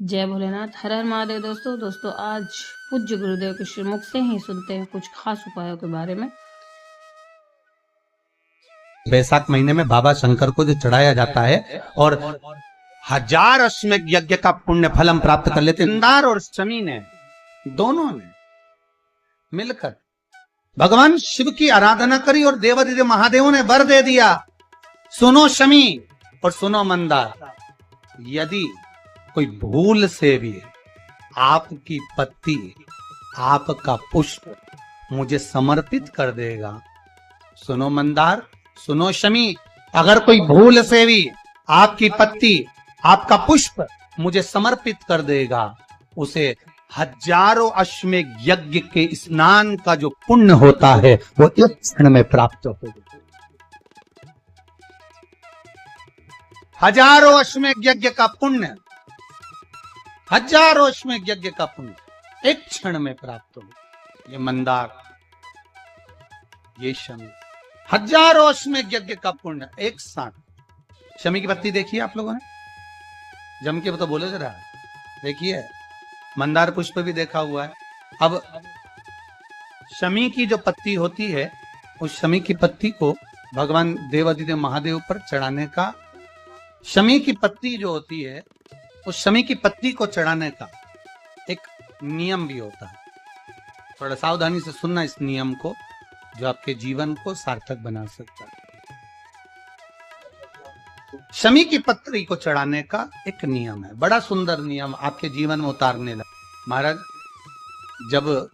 जय भोलेनाथ। हर हर महादेव। दोस्तों आज पूज्य गुरुदेव के श्रीमुख से ही सुनते हैं कुछ खास उपायों के बारे में। बैसाख महीने में बाबा शंकर को जो चढ़ाया जाता है और 1000 अश्वमेध यज्ञ का पुण्य फल हम प्राप्त कर लेते। इंदार और शमी ने दोनों ने मिलकर भगवान शिव की आराधना करी और देवादिदेव महादेव ने वर दे दिया। सुनो शमी और सुनो मंदार, यदि कोई भूल से भी आपकी पत्ती, आपका पुष्प मुझे समर्पित कर देगा, सुनो मंदार, सुनो शमी, अगर कोई भूल से भी आपकी पत्ती, आपका पुष्प मुझे समर्पित कर देगा, उसे 1000 अश्वमेध यज्ञ के स्नान का जो पुण्य होता है वो एक क्षण में प्राप्त होगा। 1000 अश्वमेध यज्ञ का पुण्य, 1000 अश्वमेध यज्ञ का पुण्य एक क्षण में प्राप्त होगा। ये मंदार, ये शमी, 1000 अश्वमेध यज्ञ का पुण्य एक साथ। शमी की पत्ती देखिए आप लोगों ने, जम के तो बोले जरा, देखिए मंदार पुष्प भी देखा हुआ है। अब शमी की जो पत्ती होती है, उस शमी की पत्ती को भगवान देवादिदेव महादेव पर चढ़ाने का, शमी की पत्ती जो होती है उस शमी की पत्ती को चढ़ाने का एक नियम भी होता है। थोड़ा सावधानी से सुनना इस नियम को, जो आपके जीवन को सार्थक बना सकता है। शमी की पत्री को चढ़ाने का एक नियम है, बड़ा सुंदर नियम, आपके जीवन में उतारने लगा। महाराज, जब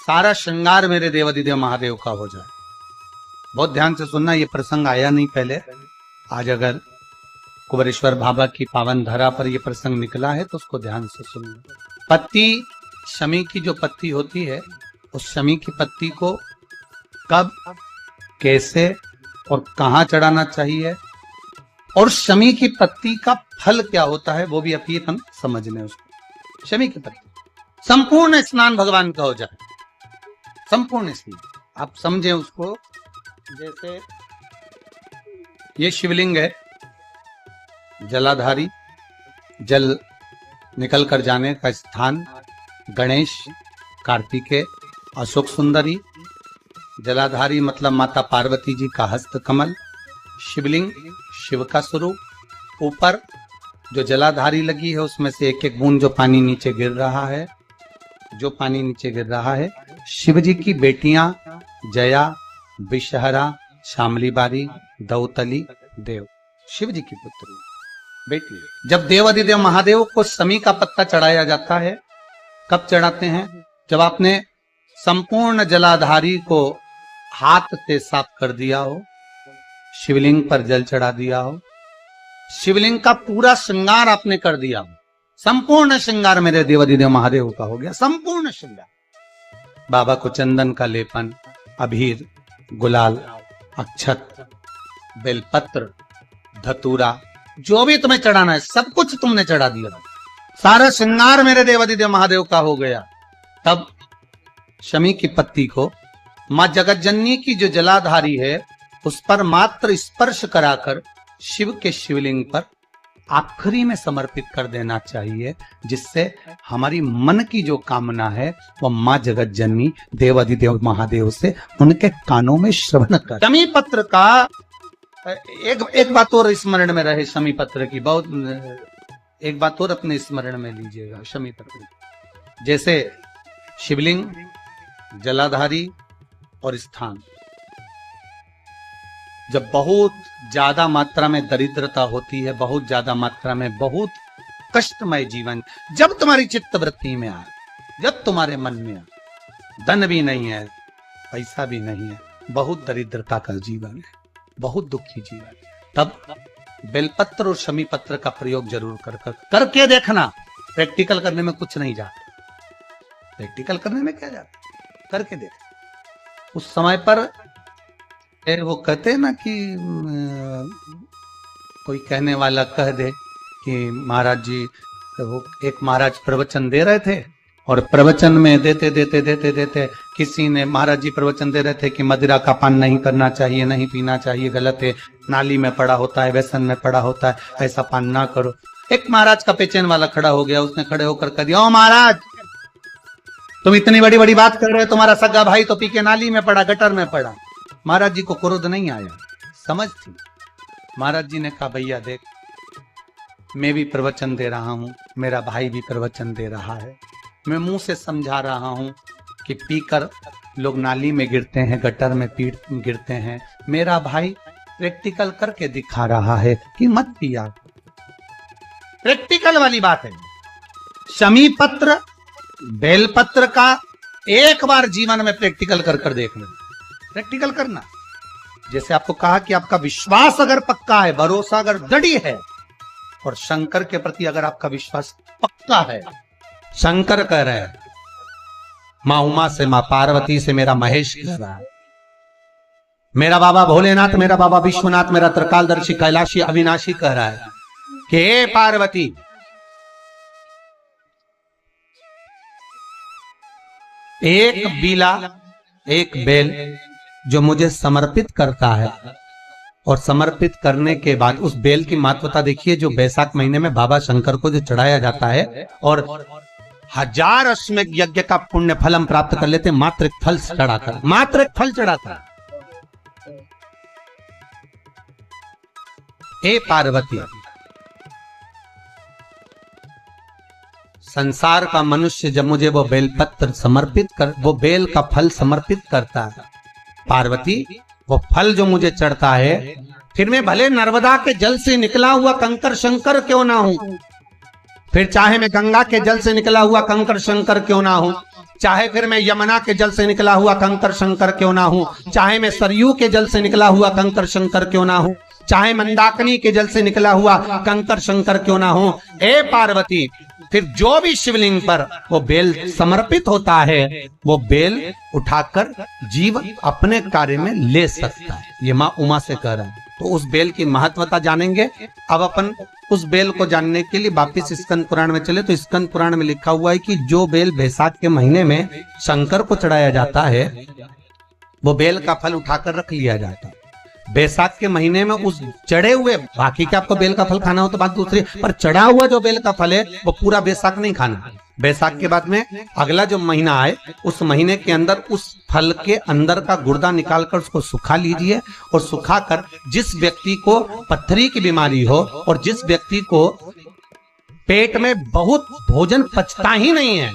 सारा श्रृंगार मेरे देवादिदेव महादेव का हो जाए, बहुत ध्यान से सुनना, ये प्रसंग आया नहीं पहले, आज अगर कुबेरेश्वर बाबा की पावन धरा पर यह प्रसंग निकला है तो उसको ध्यान से सुनना। पत्ती, शमी की जो पत्ती होती है, उस शमी की पत्ती को कब, कैसे और कहां चढ़ाना चाहिए, और शमी की पत्ती का फल क्या होता है वो भी अभी हम समझ लें। उसको शमी की पत्ती, संपूर्ण स्नान भगवान का हो जाए, संपूर्ण स्नान आप समझें उसको। जैसे ये शिवलिंग है, जलाधारी, जल निकल कर जाने का स्थान, गणेश, कार्तिकेय, अशोक सुंदरी, जलाधारी मतलब माता पार्वती जी का हस्त कमल, शिवलिंग शिव का स्वरूप, ऊपर जो जलाधारी लगी है उसमें से एक एक बूंद जो पानी नीचे गिर रहा है, जो पानी नीचे गिर रहा है, शिव जी की बेटियां जया, विषहरा, शामली बारी, दौतली, देव, शिव जी की पुत्री बेटी। जब देवादिदेव महादेव को शमी का पत्ता चढ़ाया जाता है, कब चढ़ाते हैं, जब आपने संपूर्ण जलाधारी को हाथ से साफ कर दिया हो, शिवलिंग पर जल चढ़ा दिया हो, शिवलिंग का पूरा श्रृंगार आपने कर दिया हो, संपूर्ण श्रृंगार मेरे देवादिदेव महादेव का हो गया, संपूर्ण श्रृंगार। बाबा को चंदन का लेपन, अबीर, गुलाल, अक्षत, बेलपत्र, धतूरा, जो भी तुम्हें चढ़ाना है सब कुछ तुमने चढ़ा दिया, सारा श्रृंगार मेरे देवादिदेव महादेव का हो गया। तब शमी की पत्ती को मां जगत जननी की जो जलाधारी है उस पर मात्र स्पर्श कराकर शिव के शिवलिंग पर आखिरी में समर्पित कर देना चाहिए, जिससे हमारी मन की जो कामना है वो मां जगत जननी देवादिदेव महादेव से उनके कानों में श्रवण कर। शमी पत्र का एक बात और स्मरण में रहे, शमी पत्र की बहुत एक बात और अपने स्मरण में लीजिएगा। शमी पत्र जैसे शिवलिंग, जलाधारी और स्थान, जब बहुत ज्यादा मात्रा में दरिद्रता होती है, बहुत ज्यादा मात्रा में बहुत कष्टमय जीवन, जब तुम्हारी चित्त वृत्ति में आए, जब तुम्हारे मन में आए, धन भी नहीं है, पैसा भी नहीं है, बहुत दरिद्रता का जीवन है, बहुत दुखी जीवन, तब बेलपत्र और शमी पत्र का प्रयोग जरूर करके देखना। प्रैक्टिकल करने में कुछ नहीं जाता, प्रैक्टिकल करने में क्या जाता, करके देख। उस समय पर वो कहते हैं ना कि कोई कहने वाला कह दे कि महाराज जी, वो एक महाराज प्रवचन दे रहे थे और प्रवचन में देते देते देते देते किसी ने, महाराज जी प्रवचन दे रहे थे कि मदिरा का पान नहीं करना चाहिए, नहीं पीना चाहिए, गलत है, नाली में पड़ा होता है, व्यसन में पड़ा होता है, ऐसा पान ना करो। एक महाराज का पेचेन वाला खड़ा हो गया, उसने खड़े होकर कह दिया, ओ महाराज तुम इतनी बड़ी बड़ी बात कर रहे हो, तुम्हारा सगा भाई तो पी के नाली में पड़ा, गटर में पड़ा। महाराज जी को क्रोध नहीं आया, समझ थी। महाराज जी ने कहा, भैया देख, मैं भी प्रवचन दे रहा हूं, मेरा भाई भी प्रवचन दे रहा है, मैं मुंह से समझा रहा हूं कि पीकर लोग नाली में गिरते हैं, गटर में गिरते हैं। मेरा भाई प्रैक्टिकल करके दिखा रहा है कि मत पिया। प्रैक्टिकल वाली बात है। शमी पत्र, बेलपत्र का एक बार जीवन में प्रैक्टिकल कर कर देखना, प्रैक्टिकल करना। जैसे आपको कहा कि आपका विश्वास अगर पक्का है, भरोसा अगर दृढ़ है, और शंकर के प्रति अगर आपका विश्वास पक्का है, शंकर कह रहे हैं, मां उमा से, मां पार्वती से, मेरा महेश कह रहा है, मेरा बाबा भोलेनाथ, मेरा बाबा विश्वनाथ, मेरा त्रिकालदर्शी कैलाशी अविनाशी कह रहा है कि हे पार्वती, एक बीला, एक बेल जो मुझे समर्पित करता है, और समर्पित करने के बाद उस बेल की महत्वता देखिए, जो बैसाख महीने में बाबा शंकर को जो चढ़ाया जाता है, और 1000 अश्वमेध यज्ञ का पुण्य फल हम प्राप्त कर लेते, मात्र एक फल चढ़ाकर, मात्र एक फल चढ़ाकर। हे पार्वती, संसार का मनुष्य जब मुझे वो बेलपत्र समर्पित कर, वो बेल का फल समर्पित करता है, पार्वती वो फल जो मुझे चढ़ता है, फिर मैं भले नर्मदा के जल से निकला हुआ कंकर शंकर क्यों ना हूं, फिर चाहे मैं गंगा के जल से निकला हुआ कंकर शंकर क्यों ना हूं, चाहे फिर मैं यमुना के जल से निकला हुआ कंकर शंकर क्यों ना हूं, चाहे मैं सरयू के जल से निकला हुआ कंकर शंकर क्यों ना हूं, चाहे मंदाकिनी के जल से निकला हुआ कंकर शंकर क्यों ना हो, ए पार्वती, फिर जो भी शिवलिंग पर वो बेल समर्पित होता है, वो बेल उठाकर जीव अपने कार्य में ले सकता है। ये माँ उमा से कह रहा है। तो उस बेल की महत्वता जानेंगे। अब अपन उस बेल को जानने के लिए वापिस स्कंद पुराण में चले, तो स्कंद पुराण में लिखा हुआ है कि जो बेल बैसाख के महीने में शंकर को चढ़ाया जाता है, वो बेल का फल उठाकर रख लिया जाता है। बैसाख के महीने में उस चढ़े हुए, बाकी के आपको बेल का फल खाना हो तो बात दूसरी, पर चढ़ा हुआ जो बेल का फल है वो पूरा बैसाख नहीं खाना। बैसाख के बाद में अगला जो महीना आए, उस महीने के अंदर उस फल के अंदर का गुर्दा निकालकर उसको सुखा लीजिए, और सुखाकर जिस व्यक्ति को पत्थरी की बीमारी हो और जिस व्यक्ति को पेट में बहुत भोजन पचता ही नहीं है,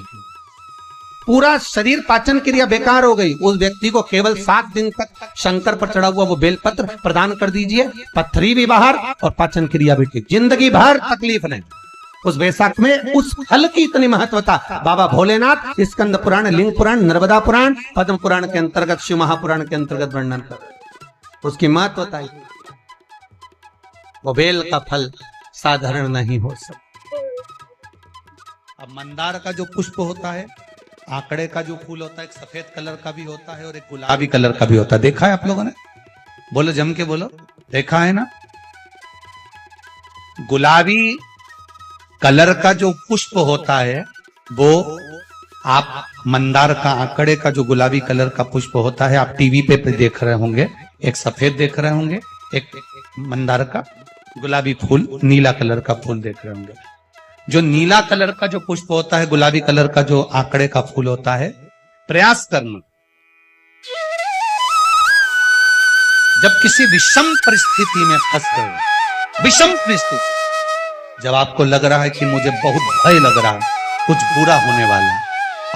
पूरा शरीर पाचन क्रिया बेकार हो गई, उस व्यक्ति को केवल 7 दिन तक शंकर पर चढ़ा हुआ वो बेलपत्र प्रदान कर दीजिए। पत्थरी भी बाहर और पाचन क्रिया भी ठीक, जिंदगी भर तकलीफ नहीं। उस बैसाख में उस फल की इतनी महत्वता बाबा भोलेनाथ स्कंद पुराण, लिंग पुराण, नर्मदा पुराण, पद्म पुराण के अंतर्गत, शिव महापुराण के अंतर्गत वर्णन कर, उसकी महत्वता है। वो बेल का फल साधारण नहीं हो सकता। अब मंदार का जो पुष्प होता है, आंकड़े का जो फूल होता है, एक सफेद कलर का भी होता है और एक गुलाबी कलर का भी होता है। देखा है आप लोगों ने? बोलो, जम के बोलो, देखा है ना? गुलाबी कलर का जो पुष्प होता है वो आप मंदार का, आंकड़े का जो गुलाबी कलर का पुष्प होता है, आप टीवी पे देख रहे होंगे, एक सफेद देख रहे होंगे, एक मंदार का गुलाबी फूल, नीला कलर का फूल देख रहे होंगे। जो नीला कलर का जो पुष्प होता है, गुलाबी कलर का जो आंकड़े का फूल होता है, प्रयास करना, जब किसी विषम परिस्थिति में फंस गए, विषम परिस्थिति, जब आपको लग रहा है कि मुझे बहुत भय लग रहा है, कुछ बुरा होने वाला है,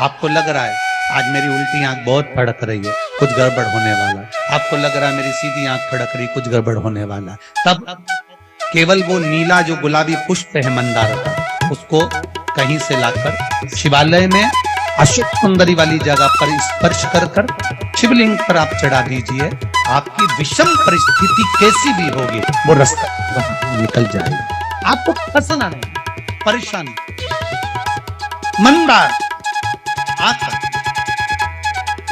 आपको लग रहा है आज मेरी उल्टी आंख बहुत फड़क रही है, कुछ गड़बड़ होने वाला है, आपको लग रहा है मेरी सीधी आंख फड़क रही, कुछ गड़बड़ होने वाला है, तब केवल वो नीला जो गुलाबी पुष्प है मंदार का, उसको कहीं से लाकर शिवालय में अशुभ सुंदरी वाली जगह पर स्पर्श कर कर शिवलिंग पर आप चढ़ा दीजिए। आपकी विषम परिस्थिति कैसी भी होगी, वो रास्ता निकल जाएगा, आपको फंसना नहीं, परेशानी। मंदार आंकड़ा,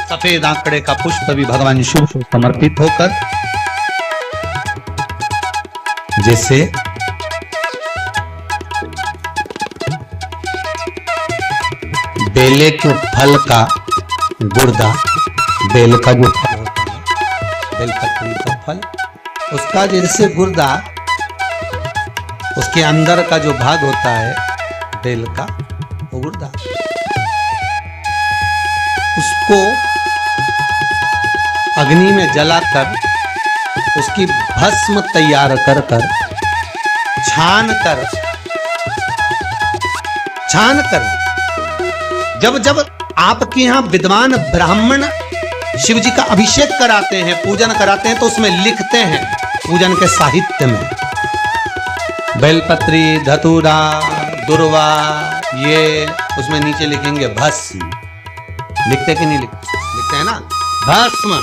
सफेद आंकड़े का पुष्प भी भगवान शिव को समर्पित होकर, जैसे बेले के फल का गुर्दा, बेल का जो फल होता है, बेल पत्री का फल, उसका जैसे गुर्दा उसके अंदर का जो भाग होता है बेल का, वो गुर्दा, उसको अग्नि में जलाकर उसकी भस्म तैयार कर कर छान कर जब जब आपके यहां विद्वान ब्राह्मण शिव जी का अभिषेक कराते हैं, पूजन कराते हैं, तो उसमें लिखते हैं पूजन के साहित्य में बेलपत्री, धतूरा, दुर्वा, ये उसमें नीचे लिखेंगे भस्म। लिखते कि नहीं लिखते? लिखते हैं ना, भस्म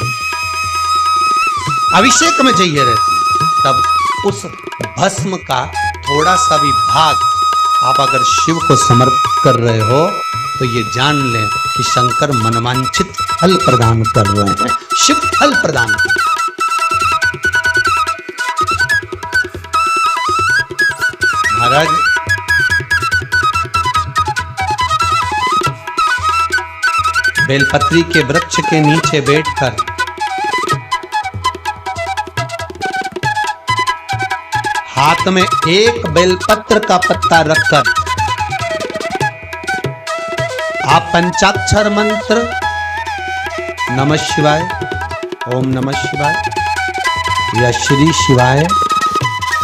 अभिषेक में चाहिए रहती है। तब उस भस्म का थोड़ा सा भी भाग आप अगर शिव को समर्पित कर रहे हो तो ये जान लें कि शंकर मनवांछित फल प्रदान कर रहे हैं, शिव फल प्रदान कर रहे हैं। महाराज बेलपत्री के वृक्ष के नीचे बैठकर हाथ में एक बेलपत्र का पत्ता रखकर आप पंचाक्षर मंत्र नमः शिवाय, ओम नमः शिवाय या श्री शिवाय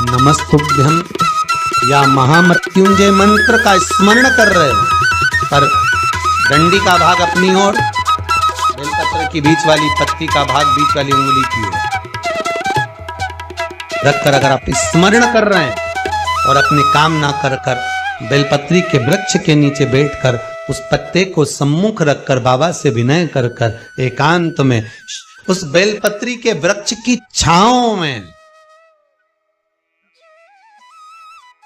नमस्तुभ्यम या महामृत्युंजय मंत्र का स्मरण कर रहे हो, पर डंडी का भाग अपनी ओर, बेलपत्र की बीच वाली पत्ती का भाग बीच वाली उंगली की ओर रखकर अगर आप स्मरण कर रहे हैं और अपनी कामना कर कर बेलपत्री के वृक्ष के नीचे बैठकर उस पत्ते को सम्मुख रखकर बाबा से विनय कर कर एकांत में उस बेलपत्री के वृक्ष की छांव में,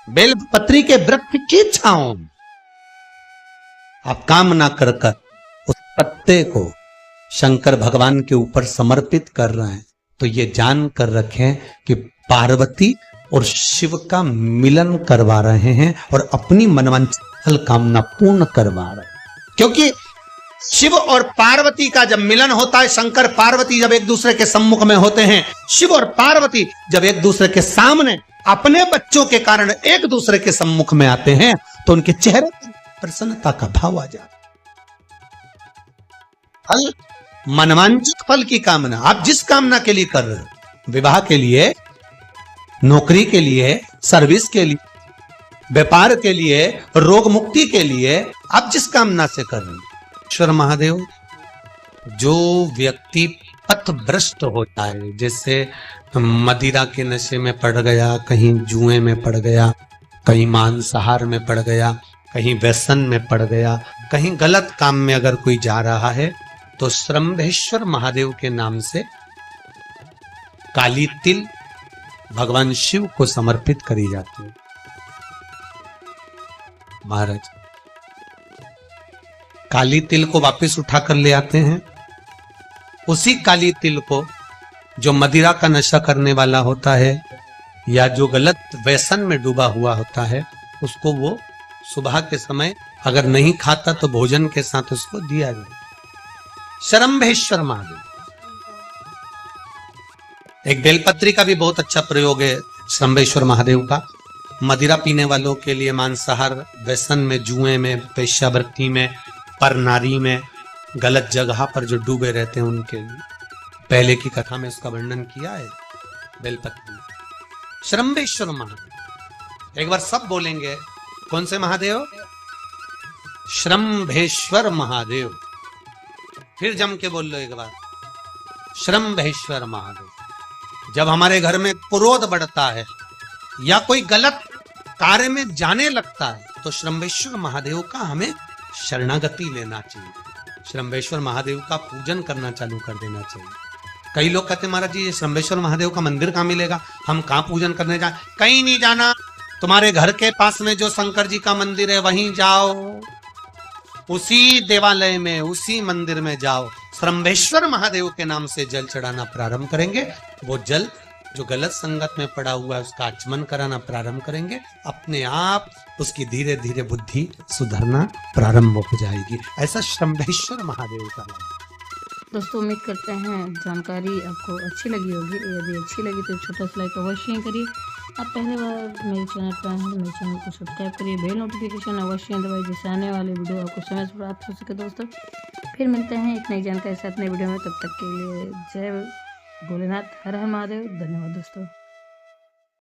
बेलपत्री के वृक्ष की छांव में आप कामना कर कर उस पत्ते को शंकर भगवान के ऊपर समर्पित कर रहे हैं, तो ये जान कर रखें कि पार्वती और शिव का मिलन करवा रहे हैं और अपनी मनवांछित फल कामना पूर्ण करवा रहे हैं। क्योंकि शिव और पार्वती का जब मिलन होता है, शंकर पार्वती जब एक दूसरे के सम्मुख में होते हैं, शिव और पार्वती जब एक दूसरे के सामने अपने बच्चों के कारण एक दूसरे के सम्मुख में आते हैं, तो उनके चेहरे पर प्रसन्नता का भाव आ जाता है। फल, मनवांछित फल की कामना आप जिस कामना के लिए कर रहे हो, विवाह के लिए, नौकरी के लिए, सर्विस के लिए, व्यापार के लिए, रोग मुक्ति के लिए, आप जिस कामना से कर रहे हैं। ईश्वर महादेव, जो व्यक्ति पथभ्रष्ट होता है, जैसे मदिरा के नशे में पड़ गया, कहीं जुए में पड़ गया, कहीं मांसाहार में पड़ गया, कहीं व्यसन में पड़ गया, कहीं गलत काम में अगर कोई जा रहा है, तो श्रंभेश्वर महादेव के नाम से काली तिल भगवान शिव को समर्पित करी जाती है। महाराज काली तिल को वापस उठाकर ले आते हैं, उसी काली तिल को जो मदिरा का नशा करने वाला होता है या जो गलत व्यसन में डूबा हुआ होता है, उसको वो सुबह के समय अगर नहीं खाता तो भोजन के साथ उसको दिया जाए। श्रंभेश्वर महादेव, एक बेलपत्री का भी बहुत अच्छा प्रयोग है श्रंभेश्वर महादेव का। मदिरा पीने वालों के लिए, मांसाहार, व्यसन में, जुए में, वेश्यावृत्ति में, पर नारी में, गलत जगह पर जो डूबे रहते हैं उनके लिए, पहले की कथा में उसका वर्णन किया है बेलपत्री। श्रंभेश्वर महादेव, एक बार सब बोलेंगे, कौन से महादेव? श्रंभेश्वर महादेव। फिर जम के बोल लो एक बार, श्रंभेश्वर महादेव। जब हमारे घर में क्रोध बढ़ता है या कोई गलत कार्य में जाने लगता है, तो श्रंभेश्वर महादेव का हमें शरणागति लेना चाहिए, श्रंभेश्वर महादेव का पूजन करना चालू कर देना चाहिए। कई लोग कहते हैं महाराज जी ये श्रंभेश्वर महादेव का मंदिर कहाँ मिलेगा, हम कहाँ पूजन करने जाए? कहीं नहीं जाना, तुम्हारे घर के पास में जो शंकर जी का मंदिर है वहीं जाओ, उसी देवालय में, उसी मंदिर में जाओ, श्रंभेश्वर महादेव के नाम से जल चढ़ाना प्रारंभ करेंगे। वो जल जो गलत संगत में पड़ा हुआ है उसका आचमन कराना प्रारंभ करेंगे, अपने आप उसकी धीरे धीरे बुद्धि सुधरना प्रारंभ हो जाएगी। ऐसा श्रंभेश्वर महादेव का नाम। दोस्तों उम्मीद करते हैं जानकारी आपको अच्छी लगी होगी। यदि अच्छी लगी तो छोटा सा लाइक अवश्य करिए। आप पहले बार मेरे चैनल पर आए हैं तो मेरे चैनल को सब्सक्राइब करिए, बेल नोटिफिकेशन अवश्य दबाइए जिससे आने वाली वीडियो आपको समय से प्राप्त हो सके। दोस्तों फिर मिलते हैं एक नई जानकारी के साथ नई वीडियो में, तब तक के लिए जय भोलेनाथ, हर हर महादेव, धन्यवाद दोस्तों।